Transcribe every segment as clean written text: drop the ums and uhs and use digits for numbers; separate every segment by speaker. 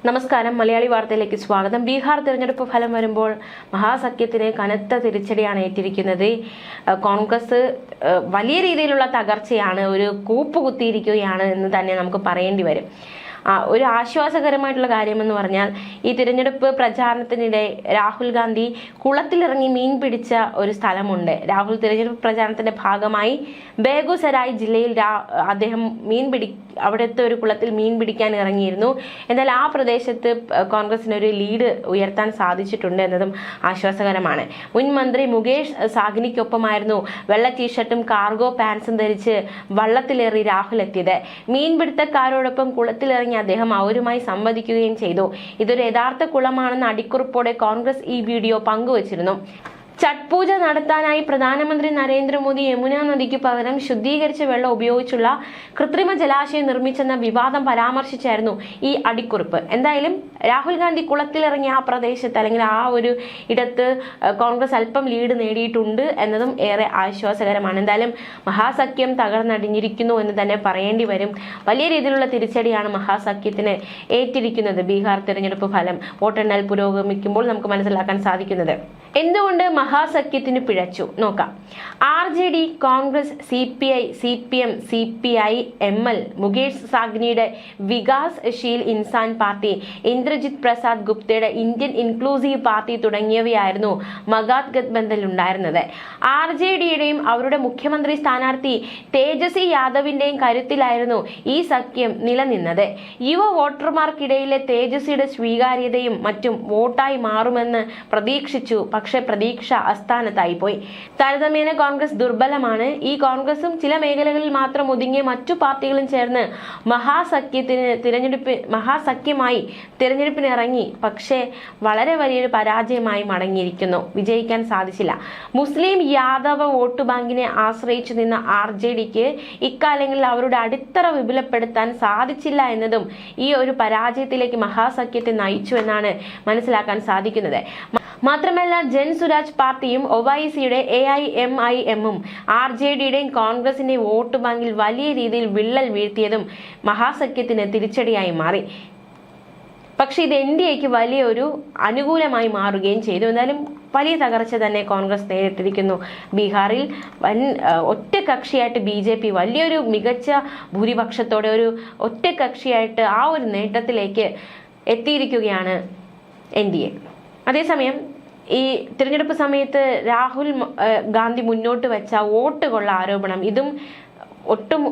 Speaker 1: നമസ്കാരം, മലയാളി വാർത്തയിലേക്ക് സ്വാഗതം. ബീഹാർ തിരഞ്ഞെടുപ്പ് ഫലം വരുമ്പോൾ മഹാസഖ്യത്തിന് കനത്ത തിരിച്ചടിയാണ് ഏറ്റിരിക്കുന്നത്. കോൺഗ്രസ് വലിയ രീതിയിലുള്ള തകർച്ചയാണ്, ഒരു കൂപ്പുകുത്തിയിരിക്കുകയാണ് എന്ന് തന്നെ നമുക്ക് പറയേണ്ടി വരും. ഒരു ആശ്വാസകരമായിട്ടുള്ള കാര്യമെന്ന് പറഞ്ഞാൽ ഈ തിരഞ്ഞെടുപ്പ് പ്രചാരണത്തിനിടെ രാഹുൽ ഗാന്ധി കുളത്തിലിറങ്ങി മീൻ പിടിച്ച ഒരു സ്ഥലമുണ്ട്. രാഹുൽ തിരഞ്ഞെടുപ്പ് പ്രചാരണത്തിന്റെ ഭാഗമായി ബേഗുസരായ് ജില്ലയിൽ അദ്ദേഹം അവിടുത്തെ ഒരു കുളത്തിൽ മീൻ പിടിക്കാൻ ഇറങ്ങിയിരുന്നു. എന്നാൽ ആ പ്രദേശത്ത് കോൺഗ്രസിന് ഒരു ലീഡ് ഉയർത്താൻ സാധിച്ചിട്ടുണ്ട് എന്നതും ആശ്വാസകരമാണ്. മുൻ മന്ത്രി മുകേഷ് സാഗ്നിക്കൊപ്പമായിരുന്നു വെള്ള ടീഷർട്ടും കാർഗോ പാൻസും ധരിച്ച് വള്ളത്തിലേറി രാഹുൽ എത്തിയത്. മീൻപിടുത്തക്കാരോടൊപ്പം കുളത്തിലിറങ്ങി അദ്ദേഹം അവരുമായി സംവദിക്കുകയും ചെയ്തു. ഇതൊരു യഥാർത്ഥ കുളമാണെന്ന് അടിക്കുറിപ്പോടെ കോൺഗ്രസ് ഈ വീഡിയോ പങ്കുവച്ചിരുന്നു. ഛഠ് പൂജ നടത്താനായി പ്രധാനമന്ത്രി നരേന്ദ്രമോദി യമുന നദിക്ക് പകരം ശുദ്ധീകരിച്ച വെള്ളം ഉപയോഗിച്ചുള്ള കൃത്രിമ ജലാശയം നിർമ്മിച്ചെന്ന വിവാദം പരാമർശിച്ചായിരുന്നു ഈ അടിക്കുറിപ്പ്. എന്തായാലും രാഹുൽ ഗാന്ധി കുളത്തിലിറങ്ങിയ ആ പ്രദേശത്ത് അല്ലെങ്കിൽ ആ ഒരു ഇടത്ത് കോൺഗ്രസ് അല്പം ലീഡ് നേടിയിട്ടുണ്ട് എന്നതും ഏറെ ആശ്വാസകരമാണ്. എന്തായാലും മഹാസഖ്യം തകർന്നടിഞ്ഞിരിക്കുന്നു എന്ന് തന്നെ പറയേണ്ടി വരും. വലിയ രീതിയിലുള്ള തിരിച്ചടിയാണ് മഹാസഖ്യത്തിന് ഏറ്റിരിക്കുന്നത്. ബീഹാർ തിരഞ്ഞെടുപ്പ് ഫലം വോട്ടെണ്ണൽ പുരോഗമിക്കുമ്പോൾ നമുക്ക് മനസ്സിലാക്കാൻ സാധിക്കുന്നത്. എന്തുകൊണ്ട് മഹാസഖ്യത്തിന് പിഴച്ചു നോക്കാം. RJD, Congress, CPI, CPM, CPI, ML, Mukesh സാഗ്നിയുടെ വികാസ് ശീൽ ഇൻസാൻ പാർട്ടി, ഇന്ദ്രജിത് പ്രസാദ് ഗുപ്തയുടെ ഇന്ത്യൻ ഇൻക്ലൂസീവ് പാർട്ടി തുടങ്ങിയവയായിരുന്നു മഗാത് ഗത്ബന്ധനിൽ ഉണ്ടായിരുന്നത്. RJDയുടെയും അവരുടെ മുഖ്യമന്ത്രി സ്ഥാനാർത്ഥി തേജസ്വി യാദവിന്റെയും കരുത്തിലായിരുന്നു ഈ സഖ്യം നിലനിന്നത്. യുവ വോട്ടർമാർക്കിടയിലെ തേജസ്വിയുടെ സ്വീകാര്യതയും മറ്റും വോട്ടായി മാറുമെന്ന് പ്രതീക്ഷിച്ചു. പക്ഷെ പ്രതീക്ഷ അസ്ഥാനത്തായി പോയി. താരതമ്യേന കോൺഗ്രസ് ദുർബലമാണ്. ഈ കോൺഗ്രസും ചില മേഖലകളിൽ മാത്രം ഒതുങ്ങിയ മറ്റു പാർട്ടികളും ചേർന്ന് മഹാസഖ്യമായി തിരഞ്ഞെടുപ്പിന് ഇറങ്ങി. പക്ഷേ വളരെ വലിയൊരു പരാജയമായി മടങ്ങിയിരിക്കുന്നു. വിജയിക്കാൻ സാധിച്ചില്ല. മുസ്ലിം യാദവ വോട്ട് ബാങ്കിനെ ആശ്രയിച്ചു നിന്ന RJDക്ക് ഇക്കാലങ്ങളിൽ അവരുടെ അടിത്തറ വിപുലപ്പെടുത്താൻ സാധിച്ചില്ല എന്നതും ഈ ഒരു പരാജയത്തിലേക്ക് മഹാസഖ്യത്തെ നയിച്ചു എന്നാണ് മനസ്സിലാക്കാൻ സാധിക്കുന്നത്. മാത്രമല്ല ജൻ സുരാജ് പാർട്ടിയും ഒവൈസിയുടെ AIMIMഉം RJDയുടെയും കോൺഗ്രസിന്റെയും വോട്ട് ബാങ്കിൽ വലിയ രീതിയിൽ വിള്ളൽ വീഴ്ത്തിയതും മഹാസഖ്യത്തിന് തിരിച്ചടിയായി മാറി. പക്ഷെ ഇത് NDAക്ക് വലിയൊരു അനുകൂലമായി മാറുകയും ചെയ്തു. എന്നാലും വലിയ തകർച്ച തന്നെ കോൺഗ്രസ് നേരിട്ടിരിക്കുന്നു. ബീഹാറിൽ ഒറ്റക്കക്ഷിയായിട്ട് BJP വലിയൊരു മികച്ച ഭൂരിപക്ഷത്തോടെ ഒരു ഒറ്റക്കക്ഷിയായിട്ട് ആ ഒരു നേട്ടത്തിലേക്ക് എത്തിയിരിക്കുകയാണ് NDA. അതേസമയം ഈ തിരഞ്ഞെടുപ്പ് സമയത്ത് രാഹുൽ ഗാന്ധി മുന്നോട്ട് വെച്ച വോട്ടുകൊള്ള ആരോപണം, ഇതും ഒട്ടും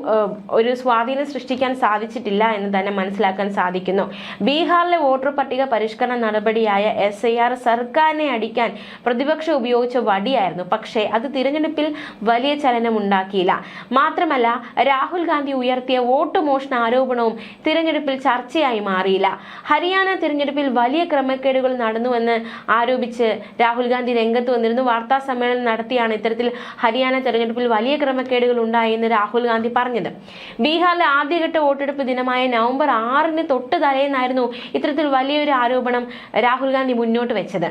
Speaker 1: ഒരു സ്വാധീനം സൃഷ്ടിക്കാൻ സാധിച്ചിട്ടില്ല എന്ന് തന്നെ മനസ്സിലാക്കാൻ സാധിക്കുന്നു. ബീഹാറിലെ വോട്ടർ പട്ടിക പരിഷ്കരണ നടപടിയായ SIR സർക്കാരിനെ അടിക്കാൻ പ്രതിപക്ഷം ഉപയോഗിച്ച വടിയായിരുന്നു. പക്ഷേ അത് തിരഞ്ഞെടുപ്പിൽ വലിയ ചലനം ഉണ്ടാക്കിയില്ല. മാത്രമല്ല രാഹുൽ ഗാന്ധി ഉയർത്തിയ വോട്ട് മോഷണ ആരോപണവും തിരഞ്ഞെടുപ്പിൽ ചർച്ചയായി മാറിയില്ല. ഹരിയാന തിരഞ്ഞെടുപ്പിൽ വലിയ ക്രമക്കേടുകൾ നടന്നുവെന്ന് ആരോപിച്ച് രാഹുൽ ഗാന്ധി രംഗത്ത് വന്നിരുന്നു. വാർത്താ സമ്മേളനം നടത്തിയാണ് ഇത്തരത്തിൽ ഹരിയാന തിരഞ്ഞെടുപ്പിൽ വലിയ ക്രമക്കേടുകൾ ഉണ്ടായെന്ന് രാഹുൽ ഗാന്ധി പറഞ്ഞത്. ബീഹാറിലെ ആദ്യഘട്ട വോട്ടെടുപ്പ് ദിനമായ നവംബർ 6-ന് തൊട്ട് തലേന്നായിരുന്നു ഇത്തരത്തിൽ വലിയൊരു ആരോപണം രാഹുൽ ഗാന്ധി മുന്നോട്ട് വെച്ചത്.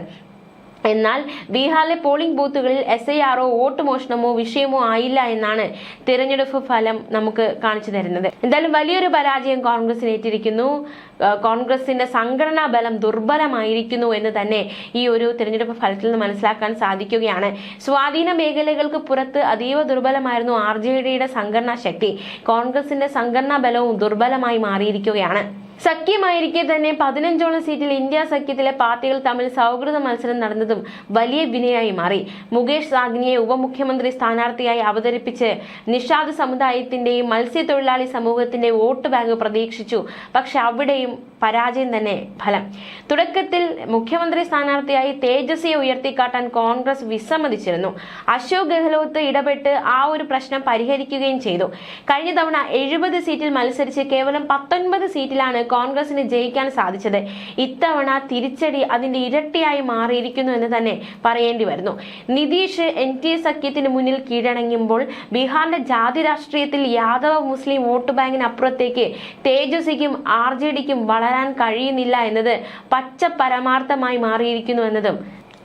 Speaker 1: എന്നാൽ ബീഹാറിലെ പോളിംഗ് ബൂത്തുകളിൽ SIRO വോട്ട് മോഷണമോ വിഷയമോ ആയില്ല എന്നാണ് തിരഞ്ഞെടുപ്പ് ഫലം നമുക്ക് കാണിച്ചു തരുന്നത്. എന്തായാലും വലിയൊരു പരാജയം കോൺഗ്രസിന് ഏറ്റിരിക്കുന്നു. കോൺഗ്രസിന്റെ സംഘടനാ ബലം ദുർബലമായിരിക്കുന്നു എന്ന് തന്നെ ഈ ഒരു തിരഞ്ഞെടുപ്പ് ഫലത്തിൽ നിന്ന് മനസ്സിലാക്കാൻ സാധിക്കുകയാണ്. സ്വാധീന മേഖലകൾക്ക് പുറത്ത് അതീവ ദുർബലമായിരുന്നു RJDയുടെ സംഘടനാ ശക്തി. കോൺഗ്രസിന്റെ സംഘടനാ ബലവും ദുർബലമായി മാറിയിരിക്കുകയാണ്. സഖ്യമായിരിക്കെ തന്നെ 15ഓളം സീറ്റിൽ ഇന്ത്യ സഖ്യത്തിലെ പാർട്ടികൾ തമ്മിൽ സൗഹൃദ മത്സരം നടന്നതും വലിയ വിനയായി മാറി. മുകേഷ് സാഗ്നിയെ ഉപമുഖ്യമന്ത്രി സ്ഥാനാർത്ഥിയായി അവതരിപ്പിച്ച് നിഷാദ് സമുദായത്തിന്റെയും മത്സ്യത്തൊഴിലാളി സമൂഹത്തിന്റെ വോട്ട് ബാങ്ക് പ്രതീക്ഷിച്ചു. പക്ഷെ അവിടെയും പരാജയം തന്നെ ഫലം. തുടക്കത്തിൽ മുഖ്യമന്ത്രി സ്ഥാനാർത്ഥിയായി തേജസ്വിയെ ഉയർത്തിക്കാട്ടാൻ കോൺഗ്രസ് വിസമ്മതിച്ചിരുന്നു. അശോക് ഗെഹ്ലോട്ട് ഇടപെട്ട് ആ ഒരു പ്രശ്നം പരിഹരിക്കുകയും ചെയ്തു. കഴിഞ്ഞ തവണ 70 സീറ്റിൽ മത്സരിച്ച് കേവലം 19 സീറ്റിലാണ് കോൺഗ്രസിന് ജയിക്കാൻ സാധിച്ചത്. ഇത്തവണ തിരിച്ചടി അതിന്റെ ഇരട്ടിയായി മാറിയിരിക്കുന്നു എന്ന് തന്നെ പറയേണ്ടി വരുന്നു. നിതീഷ് NTA സഖ്യത്തിന് മുന്നിൽ കീഴടങ്ങുമ്പോൾ ബീഹാറിന്റെ ജാതി രാഷ്ട്രീയത്തിൽ യാദവ മുസ്ലിം വോട്ട് ബാങ്കിന് അപ്പുറത്തേക്ക് തേജസ്വിക്കും RJDക്കും വളരാൻ കഴിയുന്നില്ല എന്നത് പച്ച പരമാർത്ഥമായി മാറിയിരിക്കുന്നു എന്നതും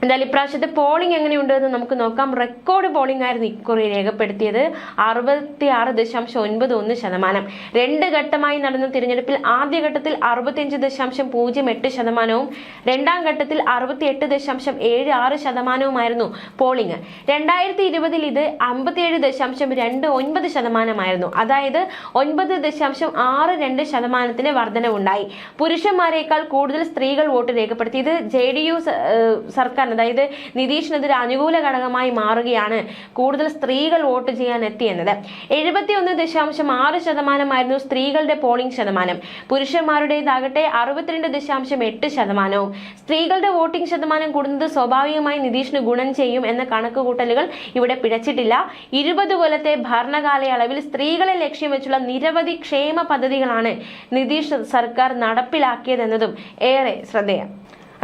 Speaker 1: എന്തായാലും ഇപ്രാവശ്യത്തെ പോളിംഗ് എങ്ങനെയുണ്ട് എന്ന് നമുക്ക് നോക്കാം. റെക്കോർഡ് പോളിംഗ് ആയിരുന്നു ഇക്കുറി രേഖപ്പെടുത്തിയത്. 66.91%. 2 ഘട്ടമായി നടന്ന തിരഞ്ഞെടുപ്പിൽ ആദ്യഘട്ടത്തിൽ 65.08%, രണ്ടാം ഘട്ടത്തിൽ 68.76% പോളിംഗ്. 2020 ഇത് 57.29%. അതായത് 9.62% വർധനവുണ്ടായി. പുരുഷന്മാരെക്കാൾ കൂടുതൽ സ്ത്രീകൾ വോട്ട് രേഖപ്പെടുത്തിയത് JDU സർക്കാർ, അതായത് നിതീഷിനെതിരെ അനുകൂല ഘടകമായി മാറുകയാണ് കൂടുതൽ സ്ത്രീകൾ വോട്ട് ചെയ്യാൻ എത്തിയെന്നത്. 71.6% സ്ത്രീകളുടെ പോളിംഗ് ശതമാനം. പുരുഷന്മാരുടേതാകട്ടെ 62.8%. സ്ത്രീകളുടെ വോട്ടിംഗ് ശതമാനം കൂടുന്നത് സ്വാഭാവികമായി നിതീഷിന് ഗുണം ചെയ്യും എന്ന കണക്കുകൂട്ടലുകൾ ഇവിടെ പിഴച്ചിട്ടില്ല. 20 കൊല്ലത്തെ ഭരണകാലയളവിൽ സ്ത്രീകളെ ലക്ഷ്യം വെച്ചുള്ള നിരവധി ക്ഷേമ പദ്ധതികളാണ് നിതീഷ് സർക്കാർ നടപ്പിലാക്കിയതെന്നതും ഏറെ ശ്രദ്ധേയം.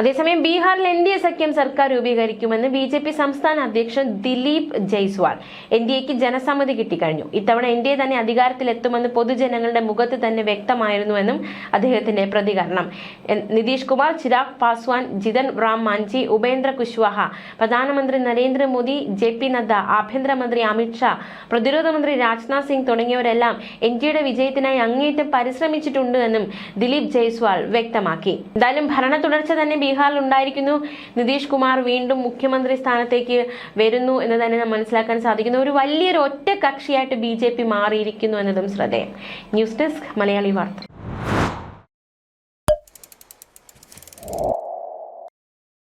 Speaker 1: അതേസമയം ബീഹാറിൽ NDA സഖ്യം സർക്കാർ രൂപീകരിക്കുമെന്ന് BJP സംസ്ഥാന അധ്യക്ഷൻ ദിലീപ് ജയ്സ്വാൾ. NDAക്ക് ജനസമ്മതി കിട്ടിക്കഴിഞ്ഞു. ഇത്തവണ NDA തന്നെ അധികാരത്തിലെത്തുമെന്ന് പൊതുജനങ്ങളുടെ മുഖത്ത് തന്നെ വ്യക്തമായിരുന്നുവെന്നും അദ്ദേഹത്തിന്റെ പ്രതികരണം. നിതീഷ് കുമാർ, ചിരാഗ് പാസ്വാൻ, ജിതൻ റാം മാഞ്ചി, ഉപേന്ദ്ര കുശ്വാഹ, പ്രധാനമന്ത്രി നരേന്ദ്രമോദി, JP നദ്ദ, ആഭ്യന്തരമന്ത്രി അമിത്ഷാ, പ്രതിരോധ മന്ത്രി രാജ്നാഥ് സിംഗ് തുടങ്ങിയവരെല്ലാം NDAയുടെ വിജയത്തിനായി അങ്ങേയറ്റം പരിശ്രമിച്ചിട്ടുണ്ട് എന്നും ദിലീപ് ജയ്സ്വാൾ വ്യക്തമാക്കി. എന്തായാലും ഭരണ തുടർച്ച തന്നെ ബീഹാറിൽ ഉണ്ടായിരിക്കുന്നു. നിതീഷ് കുമാർ വീണ്ടും മുഖ്യമന്ത്രി സ്ഥാനത്തേക്ക് വരുന്നു എന്ന് തന്നെ നാം മനസ്സിലാക്കാൻ സാധിക്കുന്നു. ഒരു വലിയൊരു ഒറ്റ കക്ഷിയായിട്ട് BJP മാറിയിരിക്കുന്നു എന്നതും ശ്രദ്ധേയം. ന്യൂസ് ഡെസ്ക് മലയാളി വാർത്ത.